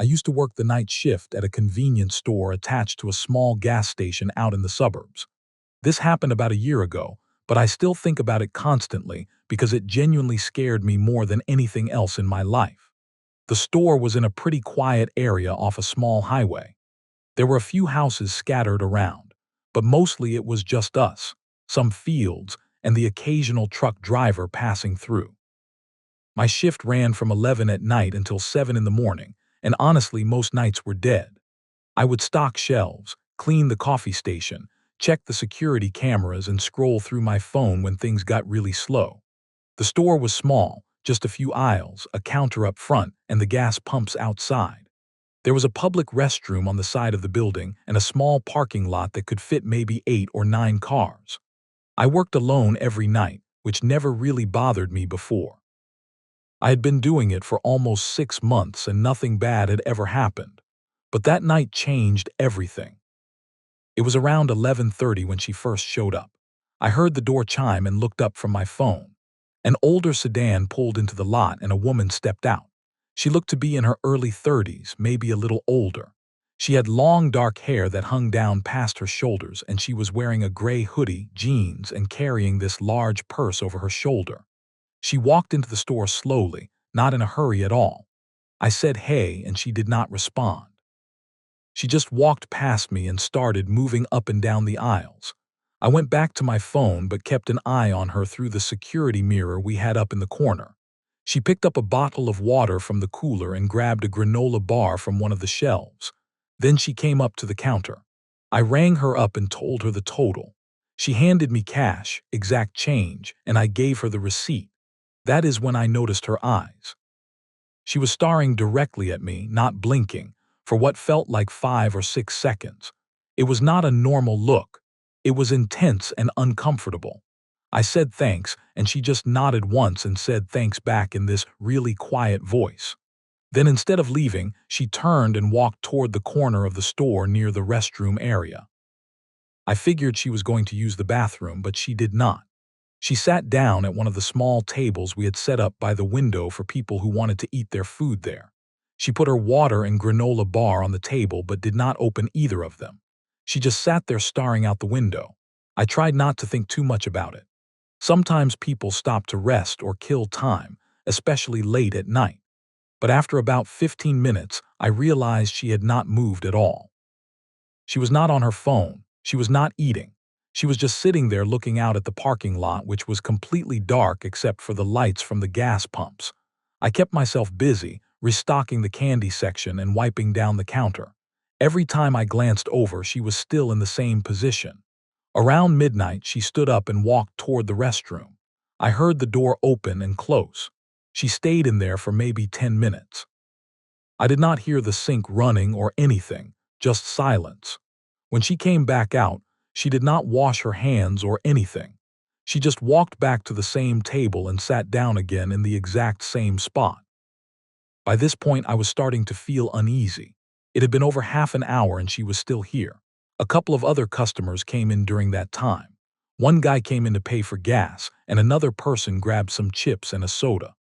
used to work the night shift at a convenience store attached to a small gas station out in the suburbs. This happened about a year ago, but I still think about it constantly because it genuinely scared me more than anything else in my life. The store was in a pretty quiet area off a small highway. There were a few houses scattered around, but mostly it was just us, some fields, and the occasional truck driver passing through. My shift ran from 11 at night until 7 in the morning, and honestly most nights were dead. I would stock shelves, clean the coffee station, check the security cameras, and scroll through my phone when things got really slow. The store was small, just a few aisles, a counter up front, and the gas pumps outside. There was a public restroom on the side of the building and a small parking lot that could fit maybe 8 or 9 cars. I worked alone every night, which never really bothered me before. I had been doing it for almost 6 months and nothing bad had ever happened. But that night changed everything. It was around 11:30 when she first showed up. I heard the door chime and looked up from my phone. An older sedan pulled into the lot and a woman stepped out. She looked to be in her early 30s, maybe a little older. She had long dark hair that hung down past her shoulders and she was wearing a gray hoodie, jeans, and carrying this large purse over her shoulder. She walked into the store slowly, not in a hurry at all. I said hey and she did not respond. She just walked past me and started moving up and down the aisles. I went back to my phone but kept an eye on her through the security mirror we had up in the corner. She picked up a bottle of water from the cooler and grabbed a granola bar from one of the shelves. Then she came up to the counter. I rang her up and told her the total. She handed me cash, exact change, and I gave her the receipt. That is when I noticed her eyes. She was staring directly at me, not blinking, for what felt like 5 or 6 seconds. It was not a normal look. It was intense and uncomfortable. I said thanks, and she just nodded once and said thanks back in this really quiet voice. Then instead of leaving, she turned and walked toward the corner of the store near the restroom area. I figured she was going to use the bathroom, but she did not. She sat down at one of the small tables we had set up by the window for people who wanted to eat their food there. She put her water and granola bar on the table but did not open either of them. She just sat there staring out the window. I tried not to think too much about it. Sometimes people stop to rest or kill time, especially late at night. But after about 15 minutes, I realized she had not moved at all. She was not on her phone. She was not eating. She was just sitting there looking out at the parking lot, which was completely dark except for the lights from the gas pumps. I kept myself busy, restocking the candy section and wiping down the counter. Every time I glanced over, she was still in the same position. Around midnight, she stood up and walked toward the restroom. I heard the door open and close. She stayed in there for maybe 10 minutes. I did not hear the sink running or anything, just silence. When she came back out, she did not wash her hands or anything. She just walked back to the same table and sat down again in the exact same spot. By this point, I was starting to feel uneasy. It had been over half an hour and she was still here. A couple of other customers came in during that time. One guy came in to pay for gas, and another person grabbed some chips and a soda.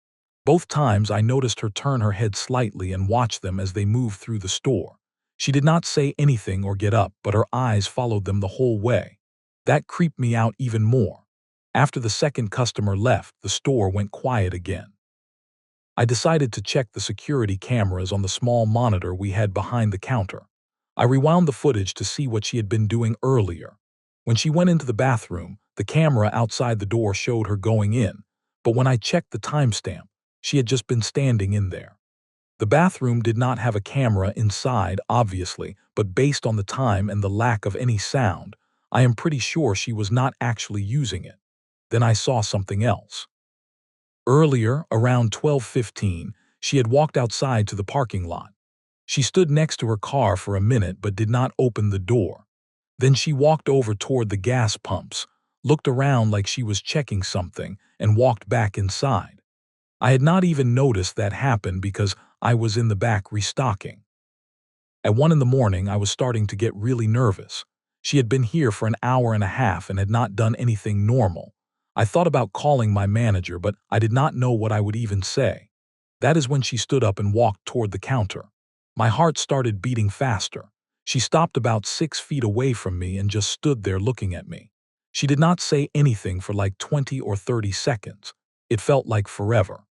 Both times I noticed her turn her head slightly and watch them as they moved through the store. She did not say anything or get up, but her eyes followed them the whole way. That creeped me out even more. After the second customer left, the store went quiet again. I decided to check the security cameras on the small monitor we had behind the counter. I rewound the footage to see what she had been doing earlier. When she went into the bathroom, the camera outside the door showed her going in, but when I checked the timestamp, she had just been standing in there. The bathroom did not have a camera inside, obviously, but based on the time and the lack of any sound, I am pretty sure she was not actually using it. Then I saw something else. Earlier, around 12:15, she had walked outside to the parking lot. She stood next to her car for a minute but did not open the door. Then she walked over toward the gas pumps, looked around like she was checking something, and walked back inside. I had not even noticed that happen because I was in the back restocking. At 1 in the morning, I was starting to get really nervous. She had been here for an hour and a half and had not done anything normal. I thought about calling my manager, but I did not know what I would even say. That is when she stood up and walked toward the counter. My heart started beating faster. She stopped about 6 feet away from me and just stood there looking at me. She did not say anything for like 20 or 30 seconds. It felt like forever.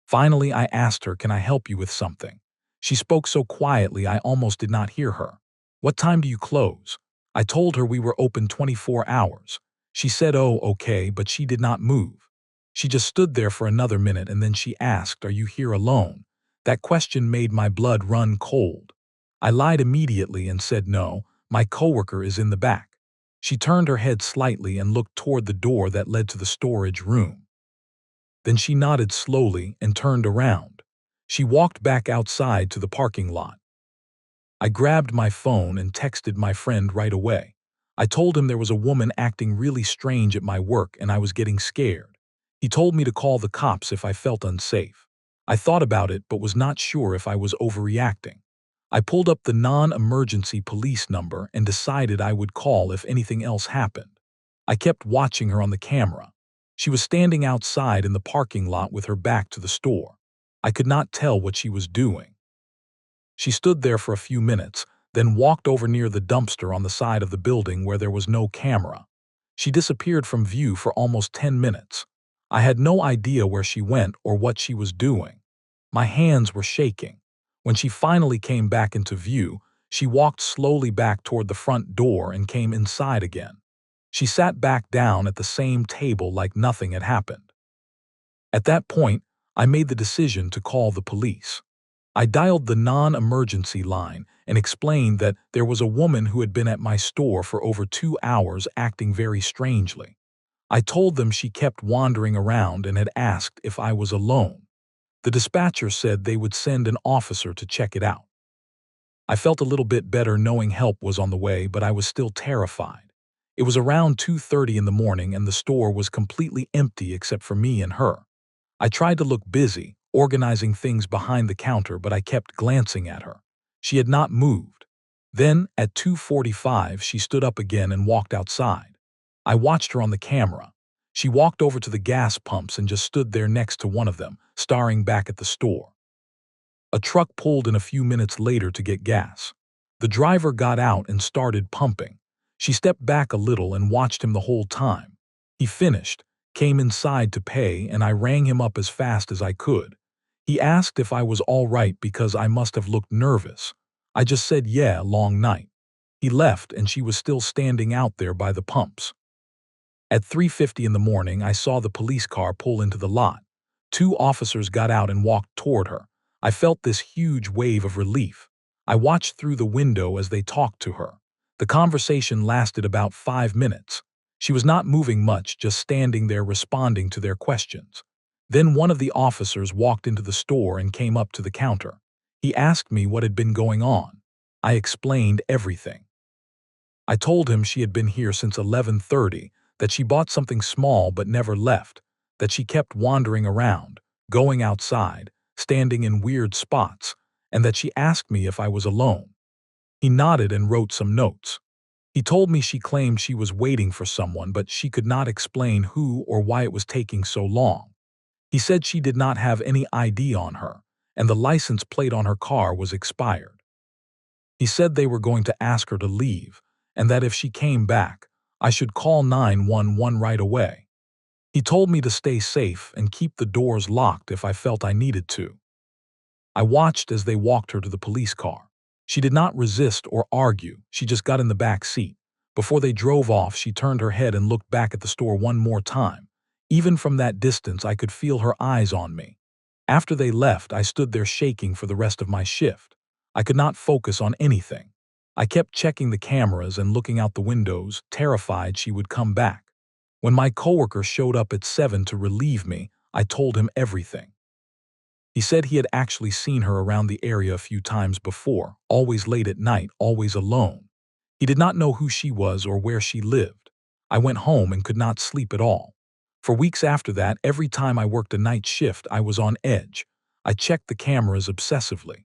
Finally, I asked her, "Can I help you with something?" She spoke so quietly I almost did not hear her. "What time do you close?" I told her we were open 24 hours. She said, "Oh, okay," but she did not move. She just stood there for another minute and then she asked, "Are you here alone?" That question made my blood run cold. I lied immediately and said, "No, my coworker is in the back." She turned her head slightly and looked toward the door that led to the storage room. Then she nodded slowly and turned around. She walked back outside to the parking lot. I grabbed my phone and texted my friend right away. I told him there was a woman acting really strange at my work and I was getting scared. He told me to call the cops if I felt unsafe. I thought about it but was not sure if I was overreacting. I pulled up the non-emergency police number and decided I would call if anything else happened. I kept watching her on the camera. She was standing outside in the parking lot with her back to the store. I could not tell what she was doing. She stood there for a few minutes, then walked over near the dumpster on the side of the building where there was no camera. She disappeared from view for almost 10 minutes. I had no idea where she went or what she was doing. My hands were shaking. When she finally came back into view, she walked slowly back toward the front door and came inside again. She sat back down at the same table like nothing had happened. At that point, I made the decision to call the police. I dialed the non-emergency line and explained that there was a woman who had been at my store for over 2 hours acting very strangely. I told them she kept wandering around and had asked if I was alone. The dispatcher said they would send an officer to check it out. I felt a little bit better knowing help was on the way, but I was still terrified. It was around 2:30 in the morning and the store was completely empty except for me and her. I tried to look busy, organizing things behind the counter, but I kept glancing at her. She had not moved. Then, at 2:45, she stood up again and walked outside. I watched her on the camera. She walked over to the gas pumps and just stood there next to one of them, staring back at the store. A truck pulled in a few minutes later to get gas. The driver got out and started pumping. She stepped back a little and watched him the whole time. He finished, came inside to pay, and I rang him up as fast as I could. He asked if I was all right because I must have looked nervous. I just said, "Yeah, long night." He left and she was still standing out there by the pumps. At 3:50 in the morning, I saw the police car pull into the lot. 2 officers got out and walked toward her. I felt this huge wave of relief. I watched through the window as they talked to her. The conversation lasted about 5 minutes. She was not moving much, just standing there responding to their questions. Then one of the officers walked into the store and came up to the counter. He asked me what had been going on. I explained everything. I told him she had been here since 11:30, that she bought something small but never left, that she kept wandering around, going outside, standing in weird spots, and that she asked me if I was alone. He nodded and wrote some notes. He told me she claimed she was waiting for someone, but she could not explain who or why it was taking so long. He said she did not have any ID on her, and the license plate on her car was expired. He said they were going to ask her to leave, and that if she came back, I should call 911 right away. He told me to stay safe and keep the doors locked if I felt I needed to. I watched as they walked her to the police car. She did not resist or argue, she just got in the back seat. Before they drove off, she turned her head and looked back at the store one more time. Even from that distance, I could feel her eyes on me. After they left, I stood there shaking for the rest of my shift. I could not focus on anything. I kept checking the cameras and looking out the windows, terrified she would come back. When my coworker showed up at 7 to relieve me, I told him everything. He said he had actually seen her around the area a few times before, always late at night, always alone. He did not know who she was or where she lived. I went home and could not sleep at all. For weeks after that, every time I worked a night shift, I was on edge. I checked the cameras obsessively.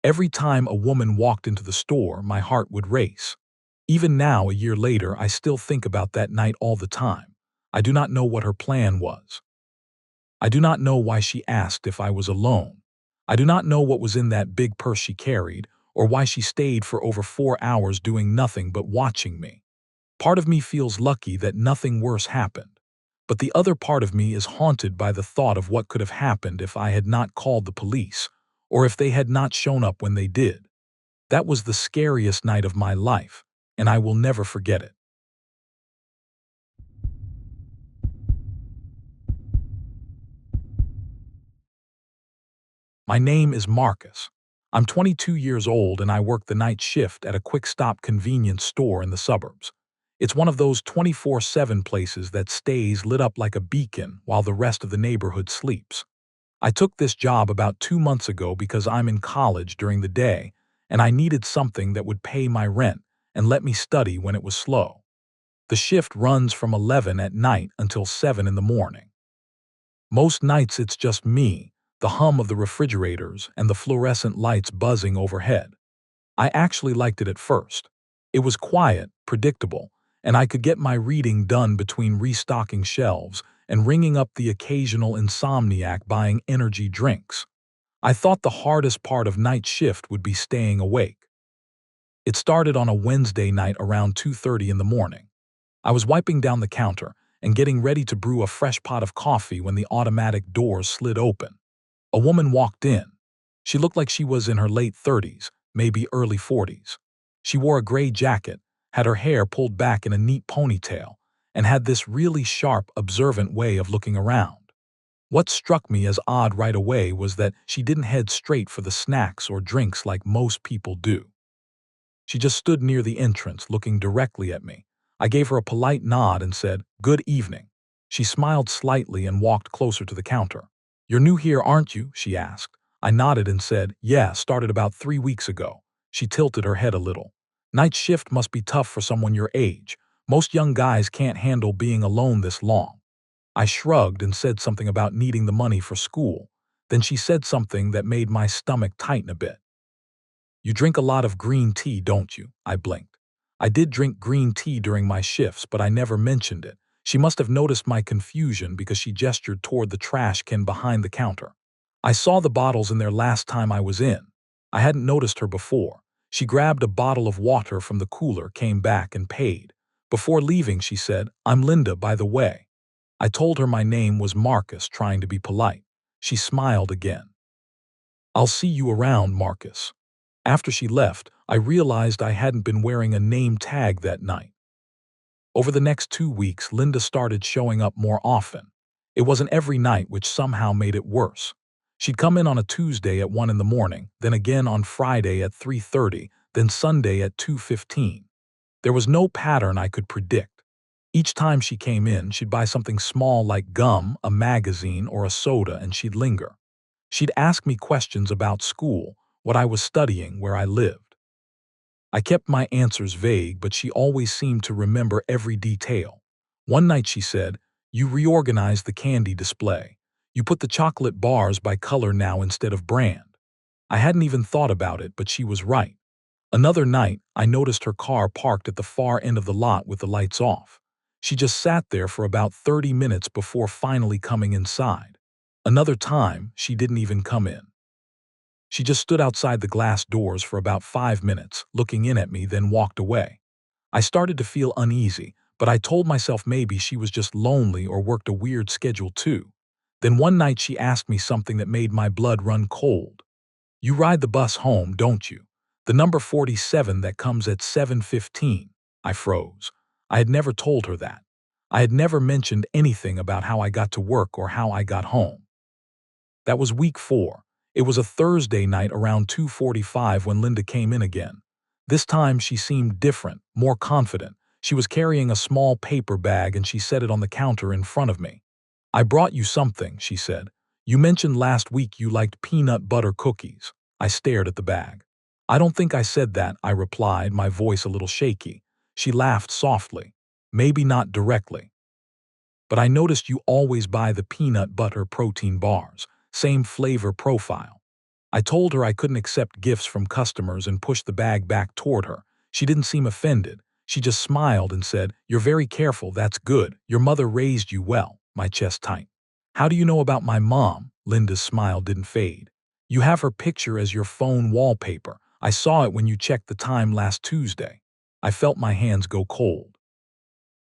Every time a woman walked into the store, my heart would race. Even now, a year later, I still think about that night all the time. I do not know what her plan was. I do not know why she asked if I was alone. I do not know what was in that big purse she carried, or why she stayed for over 4 hours doing nothing but watching me. Part of me feels lucky that nothing worse happened. But the other part of me is haunted by the thought of what could have happened if I had not called the police, or if they had not shown up when they did. That was the scariest night of my life, and I will never forget it. My name is Marcus. I'm 22 years old and I work the night shift at a quick-stop convenience store in the suburbs. It's one of those 24/7 places that stays lit up like a beacon while the rest of the neighborhood sleeps. I took this job about 2 months ago because I'm in college during the day and I needed something that would pay my rent and let me study when it was slow. The shift runs from 11 at night until 7 in the morning. Most nights it's just me, the hum of the refrigerators, and the fluorescent lights buzzing overhead. I actually liked it at first. It was quiet, predictable, and I could get my reading done between restocking shelves and ringing up the occasional insomniac buying energy drinks. I thought the hardest part of night shift would be staying awake. It started on a Wednesday night around 2:30 in the morning. I was wiping down the counter and getting ready to brew a fresh pot of coffee when the automatic doors slid open. A woman walked in. She looked like she was in her late 30s, maybe early 40s. She wore a gray jacket, had her hair pulled back in a neat ponytail, and had this really sharp, observant way of looking around. What struck me as odd right away was that she didn't head straight for the snacks or drinks like most people do. She just stood near the entrance, looking directly at me. I gave her a polite nod and said, "Good evening." She smiled slightly and walked closer to the counter. "You're new here, aren't you?" she asked. I nodded and said, "Yeah, started about 3 weeks ago." She tilted her head a little. "Night shift must be tough for someone your age. Most young guys can't handle being alone this long." I shrugged and said something about needing the money for school. Then she said something that made my stomach tighten a bit. "You drink a lot of green tea, don't you?" I blinked. I did drink green tea during my shifts, but I never mentioned it. She must have noticed my confusion because she gestured toward the trash can behind the counter. I saw the bottles in there last time I was in. I hadn't noticed her before. She grabbed a bottle of water from the cooler, came back, and paid. Before leaving, she said, "I'm Linda, by the way." I told her my name was Marcus, trying to be polite. She smiled again. "I'll see you around, Marcus." After she left, I realized I hadn't been wearing a name tag that night. Over the next 2 weeks, Linda started showing up more often. It wasn't every night, which somehow made it worse. She'd come in on a Tuesday at 1 in the morning, then again on Friday at 3:30, then Sunday at 2:15. There was no pattern I could predict. Each time she came in, she'd buy something small like gum, a magazine, or a soda, and she'd linger. She'd ask me questions about school, what I was studying, where I lived. I kept my answers vague, but she always seemed to remember every detail. One night she said, "You reorganized the candy display. You put the chocolate bars by color now instead of brand." I hadn't even thought about it, but she was right. Another night, I noticed her car parked at the far end of the lot with the lights off. She just sat there for about 30 minutes before finally coming inside. Another time, she didn't even come in. She just stood outside the glass doors for about 5 minutes, looking in at me, then walked away. I started to feel uneasy, but I told myself maybe she was just lonely or worked a weird schedule too. Then one night she asked me something that made my blood run cold. "You ride the bus home, don't you? The number 47 that comes at 7:15. I froze. I had never told her that. I had never mentioned anything about how I got to work or how I got home. That was week 4. It was a Thursday night around 2:45 when Linda came in again. This time she seemed different, more confident. She was carrying a small paper bag and she set it on the counter in front of me. "I brought you something," she said. "You mentioned last week you liked peanut butter cookies." I stared at the bag. "I don't think I said that," I replied, my voice a little shaky. She laughed softly. "Maybe not directly. But I noticed you always buy the peanut butter protein bars, same flavor profile." I told her I couldn't accept gifts from customers and pushed the bag back toward her. She didn't seem offended. She just smiled and said, "You're very careful, that's good. Your mother raised you well." My chest tightened. "How do you know about my mom?" Linda's smile didn't fade. You have her picture as your phone wallpaper. I saw it when you checked the time last Tuesday. I felt my hands go cold.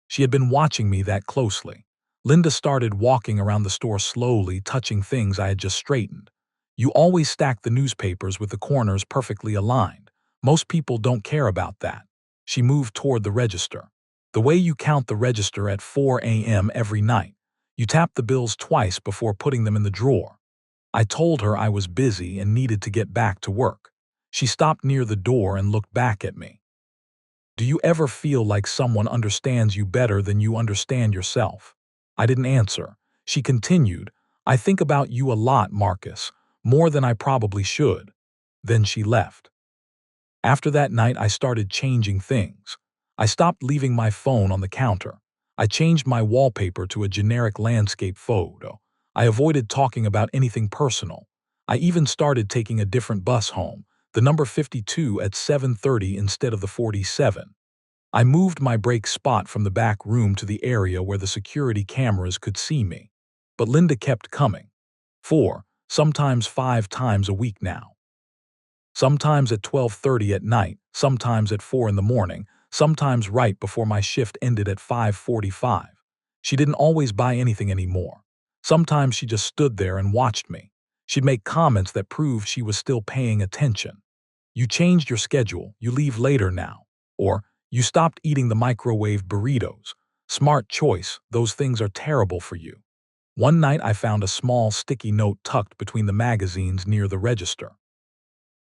She had been watching me that closely. Linda started walking around the store slowly, touching things I had just straightened. You always stack the newspapers with the corners perfectly aligned. Most people don't care about that. She moved toward the register. The way you count the register at 4 a.m. every night. You tap the bills twice before putting them in the drawer. I told her I was busy and needed to get back to work. She stopped near the door and looked back at me. Do you ever feel like someone understands you better than you understand yourself? I didn't answer. She continued, I think about you a lot, Marcus, more than I probably should. Then she left. After that night, I started changing things. I stopped leaving my phone on the counter. I changed my wallpaper to a generic landscape photo. I avoided talking about anything personal. I even started taking a different bus home, the number 52 at 7:30 instead of the 47. I moved my break spot from the back room to the area where the security cameras could see me. But Linda kept coming. 4, sometimes 5 times a week now. Sometimes at 12:30 at night, sometimes at 4 in the morning, sometimes right before my shift ended at 5:45. She didn't always buy anything anymore. Sometimes she just stood there and watched me. She'd make comments that proved she was still paying attention. You changed your schedule, you leave later now. Or, you stopped eating the microwave burritos. Smart choice, those things are terrible for you. One night I found a small sticky note tucked between the magazines near the register.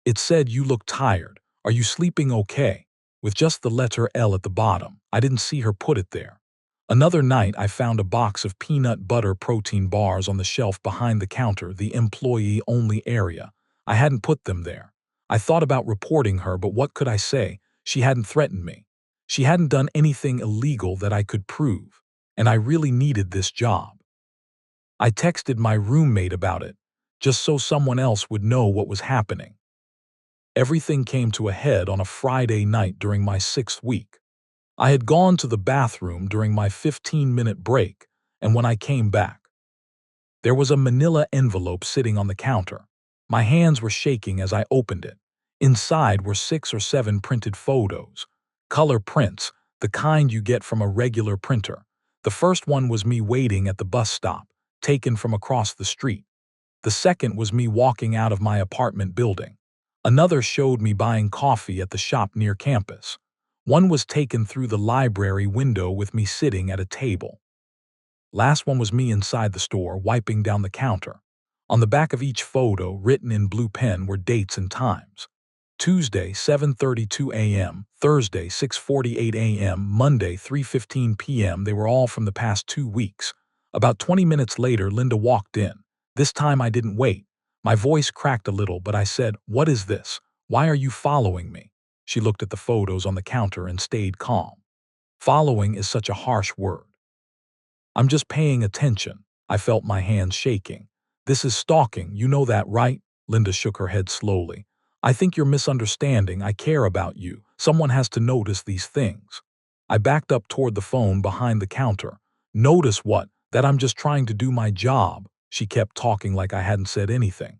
It said, you look tired. Are you sleeping okay? With just the letter L at the bottom. I didn't see her put it there. Another night I found a box of peanut butter protein bars on the shelf behind the counter, the employee-only area. I hadn't put them there. I thought about reporting her, but what could I say? She hadn't threatened me. She hadn't done anything illegal that I could prove. And I really needed this job. I texted my roommate about it, just so someone else would know what was happening. Everything came to a head on a Friday night during my 6th week. I had gone to the bathroom during my 15-minute break, and when I came back, there was a manila envelope sitting on the counter. My hands were shaking as I opened it. Inside were 6 or 7 printed photos. Color prints, the kind you get from a regular printer. The first one was me waiting at the bus stop, taken from across the street. The second was me walking out of my apartment building. Another showed me buying coffee at the shop near campus. One was taken through the library window with me sitting at a table. Last one was me inside the store, wiping down the counter. On the back of each photo, written in blue pen, were dates and times. Tuesday, 7:32 a.m., Thursday, 6:48 a.m., Monday, 3:15 p.m. They were all from the past 2 weeks. About 20 minutes later, Linda walked in. This time I didn't wait. My voice cracked a little, but I said, "What is this? Why are you following me?" She looked at the photos on the counter and stayed calm. Following is such a harsh word. I'm just paying attention. I felt my hands shaking. This is stalking, you know that, right? Linda shook her head slowly. I think you're misunderstanding. I care about you. Someone has to notice these things. I backed up toward the phone behind the counter. Notice what? That I'm just trying to do my job. She kept talking like I hadn't said anything.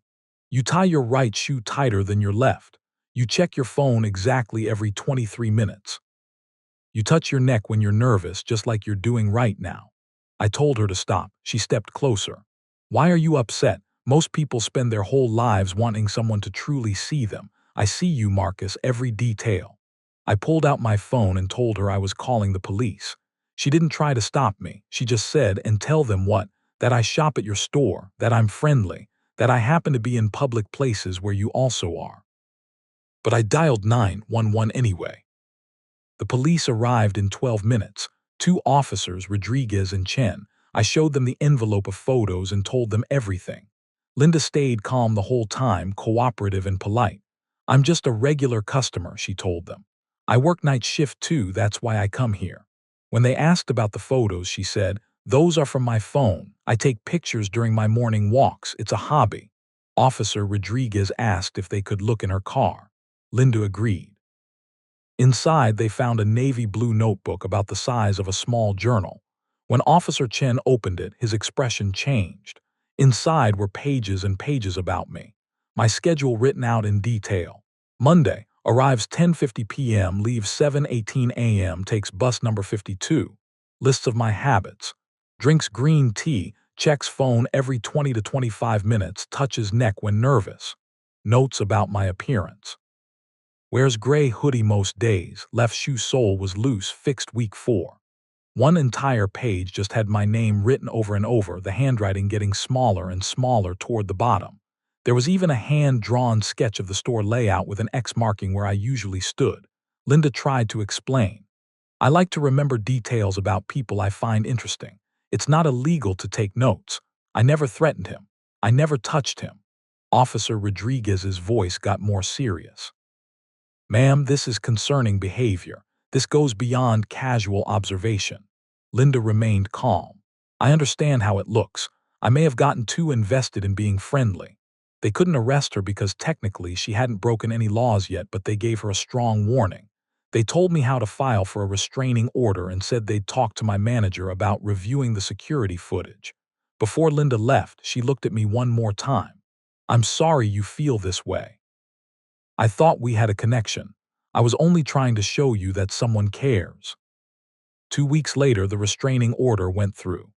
You tie your right shoe tighter than your left. You check your phone exactly every 23 minutes. You touch your neck when you're nervous, just like you're doing right now. I told her to stop. She stepped closer. Why are you upset? Most people spend their whole lives wanting someone to truly see them. I see you, Marcus, every detail. I pulled out my phone and told her I was calling the police. She didn't try to stop me. She just said, and tell them what? That I shop at your store, that I'm friendly, that I happen to be in public places where you also are. But I dialed 911 anyway. The police arrived in 12 minutes. 2 officers, Rodriguez and Chen. I showed them the envelope of photos and told them everything. Linda stayed calm the whole time, cooperative and polite. I'm just a regular customer, she told them. I work night shift too, that's why I come here. When they asked about the photos, she said, those are from my phone. I take pictures during my morning walks. It's a hobby. Officer Rodriguez asked if they could look in her car. Linda agreed. Inside, they found a navy blue notebook about the size of a small journal. When Officer Chen opened it, his expression changed. Inside were pages and pages about me. My schedule written out in detail. Monday, arrives 10:50 p.m., leaves 7:18 a.m., takes bus number 52. Lists of my habits. Drinks green tea, checks phone every 20 to 25 minutes, touches neck when nervous. Notes about my appearance. Wears gray hoodie most days, left shoe sole was loose, fixed week 4. One entire page just had my name written over and over, the handwriting getting smaller and smaller toward the bottom. There was even a hand-drawn sketch of the store layout with an X marking where I usually stood. Linda tried to explain. I like to remember details about people I find interesting. It's not illegal to take notes. I never threatened him. I never touched him. Officer Rodriguez's voice got more serious. Ma'am, this is concerning behavior. This goes beyond casual observation. Linda remained calm. I understand how it looks. I may have gotten too invested in being friendly. They couldn't arrest her because technically she hadn't broken any laws yet, but they gave her a strong warning. They told me how to file for a restraining order and said they'd talk to my manager about reviewing the security footage. Before Linda left, she looked at me one more time. I'm sorry you feel this way. I thought we had a connection. I was only trying to show you that someone cares. 2 weeks later, the restraining order went through.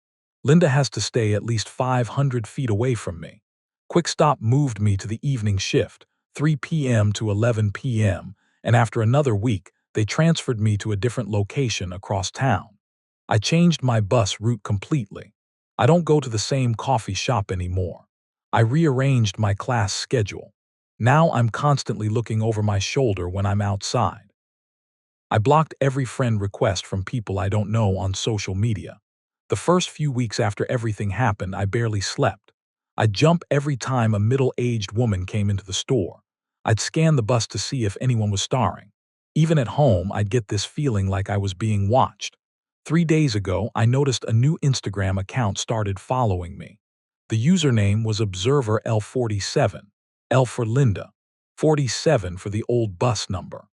Linda has to stay at least 500 feet away from me. Quick Stop moved me to the evening shift, 3 p.m. to 11 p.m., and after another week, they transferred me to a different location across town. I changed my bus route completely. I don't go to the same coffee shop anymore. I rearranged my class schedule. Now I'm constantly looking over my shoulder when I'm outside. I blocked every friend request from people I don't know on social media. The first few weeks after everything happened, I barely slept. I'd jump every time a middle-aged woman came into the store. I'd scan the bus to see if anyone was staring. Even at home, I'd get this feeling like I was being watched. 3 days ago, I noticed a new Instagram account started following me. The username was Observer L47. L for Linda. 47 for the old bus number.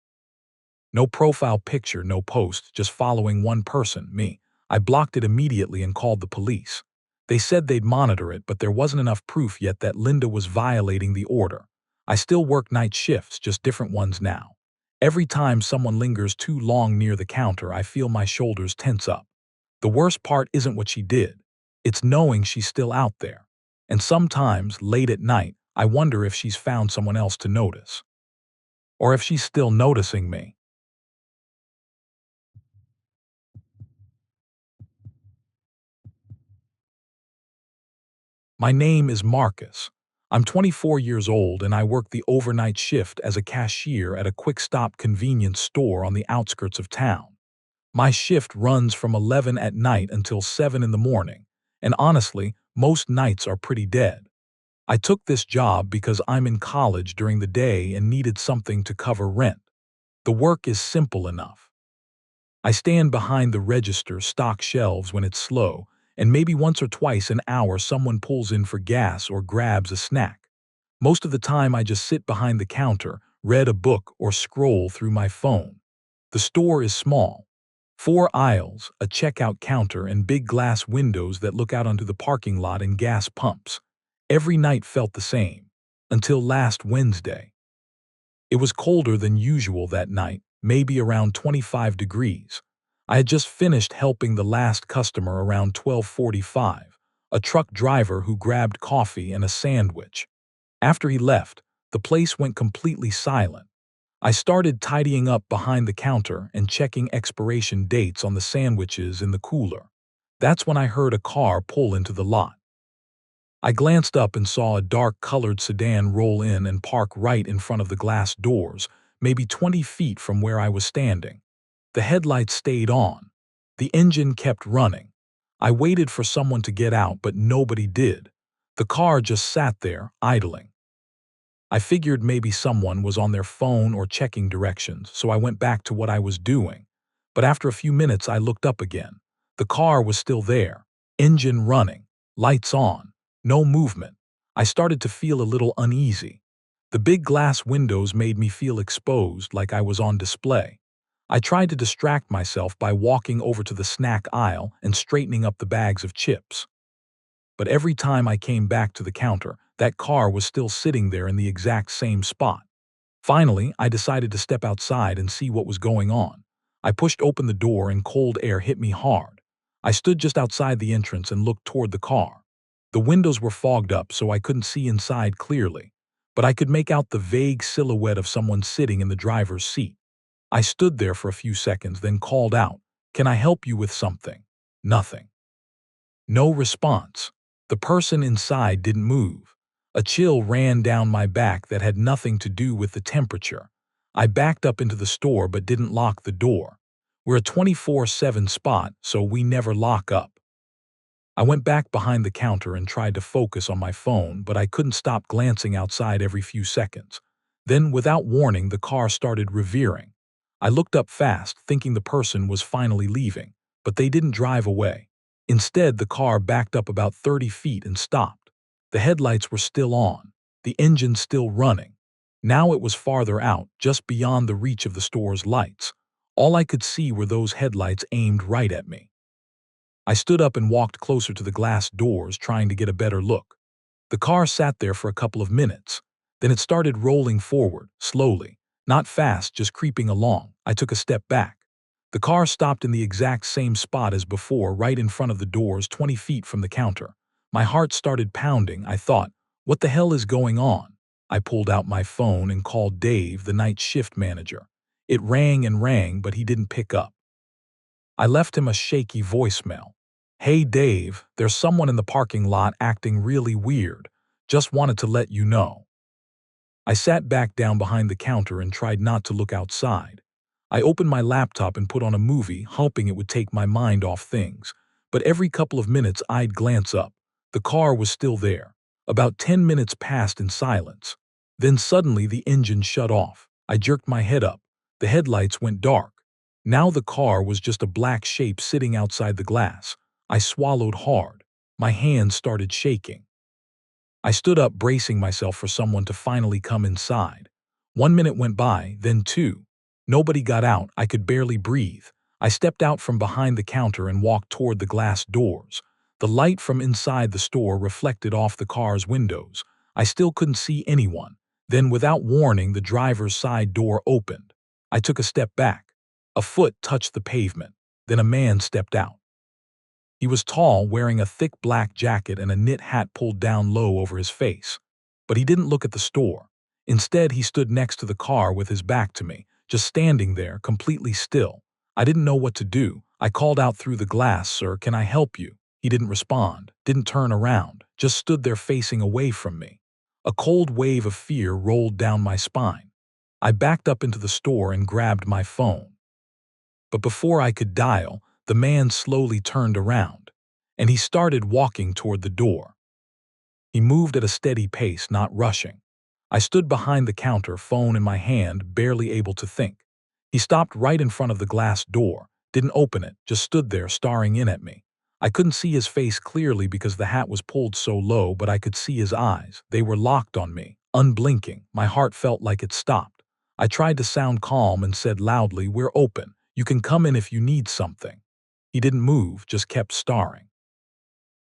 No profile picture, no post, just following one person, me. I blocked it immediately and called the police. They said they'd monitor it, but there wasn't enough proof yet that Linda was violating the order. I still work night shifts, just different ones now. Every time someone lingers too long near the counter, I feel my shoulders tense up. The worst part isn't what she did. It's knowing she's still out there. And sometimes, late at night, I wonder if she's found someone else to notice. Or if she's still noticing me. My name is Marcus. I'm 24 years old and I work the overnight shift as a cashier at a quick-stop convenience store on the outskirts of town. My shift runs from 11 at night until 7 in the morning, and honestly, most nights are pretty dead. I took this job because I'm in college during the day and needed something to cover rent. The work is simple enough. I stand behind the register, stock shelves when it's slow, and maybe once or twice an hour someone pulls in for gas or grabs a snack. Most of the time I just sit behind the counter, read a book, or scroll through my phone. The store is small. 4 aisles, a checkout counter, and big glass windows that look out onto the parking lot and gas pumps. Every night felt the same. Until last Wednesday. It was colder than usual that night, maybe around 25 degrees. I had just finished helping the last customer around 12:45, a truck driver who grabbed coffee and a sandwich. After he left, the place went completely silent. I started tidying up behind the counter and checking expiration dates on the sandwiches in the cooler. That's when I heard a car pull into the lot. I glanced up and saw a dark-colored sedan roll in and park right in front of the glass doors, maybe 20 feet from where I was standing. The headlights stayed on. The engine kept running. I waited for someone to get out, but nobody did. The car just sat there, idling. I figured maybe someone was on their phone or checking directions, so I went back to what I was doing. But after a few minutes, I looked up again. The car was still there, engine running, lights on, no movement. I started to feel a little uneasy. The big glass windows made me feel exposed, like I was on display. I tried to distract myself by walking over to the snack aisle and straightening up the bags of chips. but every time I came back to the counter, that car was still sitting there in the exact same spot. Finally, I decided to step outside and see what was going on. I pushed open the door and cold air hit me hard. I stood just outside the entrance and looked toward the car. The windows were fogged up so I couldn't see inside clearly, but I could make out the vague silhouette of someone sitting in the driver's seat. I stood there for a few seconds, then called out, "Can I help you with something?" Nothing. No response. The person inside didn't move. A chill ran down my back that had nothing to do with the temperature. I backed up into the store but didn't lock the door. We're a 24/7 spot, so we never lock up. I went back behind the counter and tried to focus on my phone, but I couldn't stop glancing outside every few seconds. Then, without warning, the car started revering. I looked up fast, thinking the person was finally leaving, but they didn't drive away. Instead, the car backed up about 30 feet and stopped. The headlights were still on, the engine still running. Now it was farther out, just beyond the reach of the store's lights. All I could see were those headlights aimed right at me. I stood up and walked closer to the glass doors, trying to get a better look. The car sat there for a couple of minutes. Then it started rolling forward, slowly. Not fast, just creeping along. I took a step back. The car stopped in the exact same spot as before, right in front of the doors, 20 feet from the counter. My heart started pounding. I thought, what the hell is going on? I pulled out my phone and called Dave, the night shift manager. It rang and rang, but he didn't pick up. I left him a shaky voicemail. "Hey Dave, there's someone in the parking lot acting really weird. Just wanted to let you know." I sat back down behind the counter and tried not to look outside. I opened my laptop and put on a movie, hoping it would take my mind off things. But every couple of minutes I'd glance up. The car was still there. About 10 minutes passed in silence. Then suddenly the engine shut off. I jerked my head up. The headlights went dark. Now the car was just a black shape sitting outside the glass. I swallowed hard. My hands started shaking. I stood up, bracing myself for someone to finally come inside. 1 minute went by, then two. Nobody got out. I could barely breathe. I stepped out from behind the counter and walked toward the glass doors. The light from inside the store reflected off the car's windows. I still couldn't see anyone. Then, without warning, the driver's side door opened. I took a step back. A foot touched the pavement. Then a man stepped out. He was tall, wearing a thick black jacket and a knit hat pulled down low over his face. But he didn't look at the store. Instead, he stood next to the car with his back to me, just standing there, completely still. I didn't know what to do. I called out through the glass, "Sir, can I help you?" He didn't respond, didn't turn around, just stood there facing away from me. A cold wave of fear rolled down my spine. I backed up into the store and grabbed my phone. But before I could dial, the man slowly turned around, and he started walking toward the door. He moved at a steady pace, not rushing. I stood behind the counter, phone in my hand, barely able to think. He stopped right in front of the glass door, didn't open it, just stood there staring in at me. I couldn't see his face clearly because the hat was pulled so low, but I could see his eyes. They were locked on me, unblinking. My heart felt like it stopped. I tried to sound calm and said loudly, "We're open. You can come in if you need something." He didn't move, just kept staring.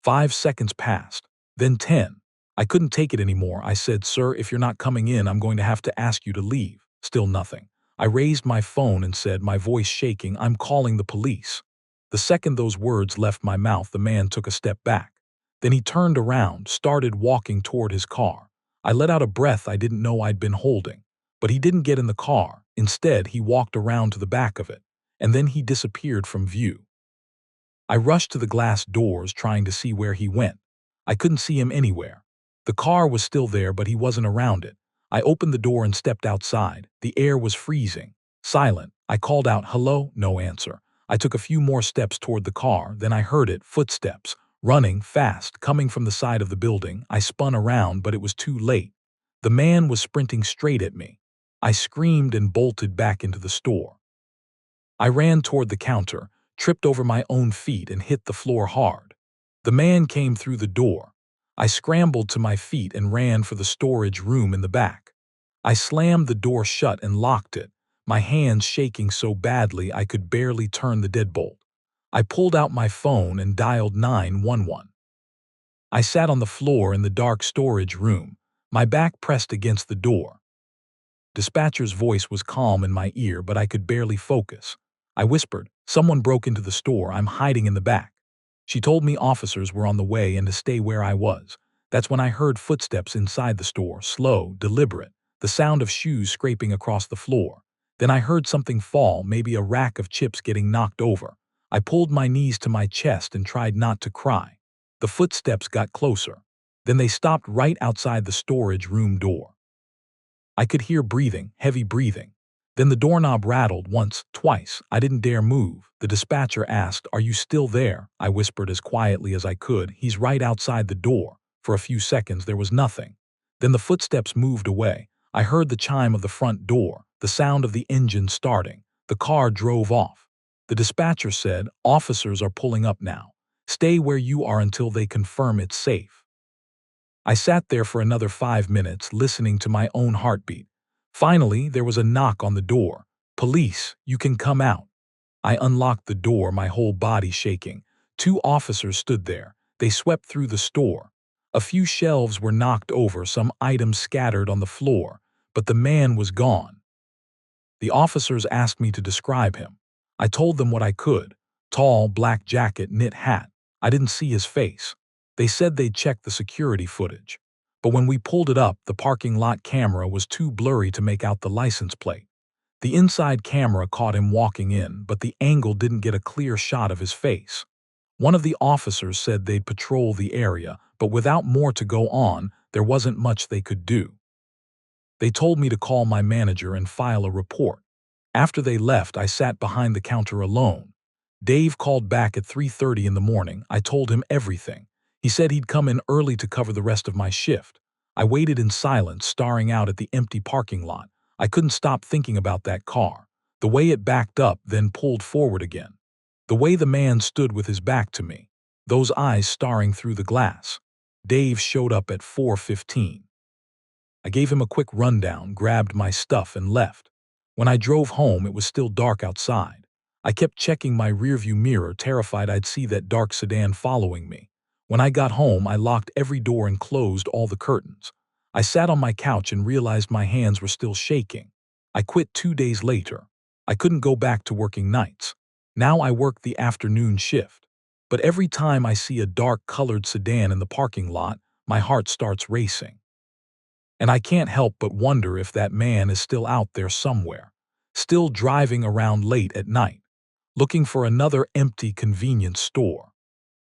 5 seconds passed, then 10. I couldn't take it anymore. I said, "Sir, if you're not coming in, I'm going to have to ask you to leave." Still nothing. I raised my phone and said, my voice shaking, "I'm calling the police." The second those words left my mouth, the man took a step back. Then he turned around, started walking toward his car. I let out a breath I didn't know I'd been holding. But he didn't get in the car. Instead, he walked around to the back of it, and then he disappeared from view. I rushed to the glass doors, trying to see where he went. I couldn't see him anywhere. The car was still there, but he wasn't around it. I opened the door and stepped outside. The air was freezing. Silent. I called out, "Hello?" No answer. I took a few more steps toward the car, then I heard it, footsteps, running, fast, coming from the side of the building. I spun around, but it was too late. The man was sprinting straight at me. I screamed and bolted back into the store. I ran toward the counter, tripped over my own feet and hit the floor hard. The man came through the door. I scrambled to my feet and ran for the storage room in the back. I slammed the door shut and locked it, my hands shaking so badly I could barely turn the deadbolt. I pulled out my phone and dialed 911. I sat on the floor in the dark storage room, my back pressed against the door. Dispatcher's voice was calm in my ear, but I could barely focus. I whispered, "Someone broke into the store. I'm hiding in the back." She told me officers were on the way and to stay where I was. That's when I heard footsteps inside the store, slow, deliberate, the sound of shoes scraping across the floor. Then I heard something fall, maybe a rack of chips getting knocked over. I pulled my knees to my chest and tried not to cry. The footsteps got closer. Then they stopped right outside the storage room door. I could hear breathing, heavy breathing. Then the doorknob rattled once, twice. I didn't dare move. The dispatcher asked, "Are you still there?" I whispered as quietly as I could, "He's right outside the door." For a few seconds there was nothing. Then the footsteps moved away. I heard the chime of the front door, the sound of the engine starting. The car drove off. The dispatcher said, "Officers are pulling up now. Stay where you are until they confirm it's safe." I sat there for another 5 minutes, listening to my own heartbeat. Finally, there was a knock on the door. "Police, you can come out." I unlocked the door, my whole body shaking. 2 officers stood there. They swept through the store. A few shelves were knocked over, some items scattered on the floor, but the man was gone. The officers asked me to describe him. I told them what I could. Tall, black jacket, knit hat. I didn't see his face. They said they'd check the security footage. But when we pulled it up, the parking lot camera was too blurry to make out the license plate. The inside camera caught him walking in, but the angle didn't get a clear shot of his face. One of the officers said they'd patrol the area, but without more to go on, there wasn't much they could do. They told me to call my manager and file a report. After they left, I sat behind the counter alone. Dave called back at 3:30 in the morning. I told him everything. He said he'd come in early to cover the rest of my shift. I waited in silence, staring out at the empty parking lot. I couldn't stop thinking about that car. The way it backed up, then pulled forward again. The way the man stood with his back to me. Those eyes staring through the glass. Dave showed up at 4:15. I gave him a quick rundown, grabbed my stuff, and left. When I drove home, it was still dark outside. I kept checking my rearview mirror, terrified I'd see that dark sedan following me. When I got home, I locked every door and closed all the curtains. I sat on my couch and realized my hands were still shaking. I quit 2 days later. I couldn't go back to working nights. Now I work the afternoon shift. But every time I see a dark-colored sedan in the parking lot, my heart starts racing. And I can't help but wonder if that man is still out there somewhere, still driving around late at night, looking for another empty convenience store.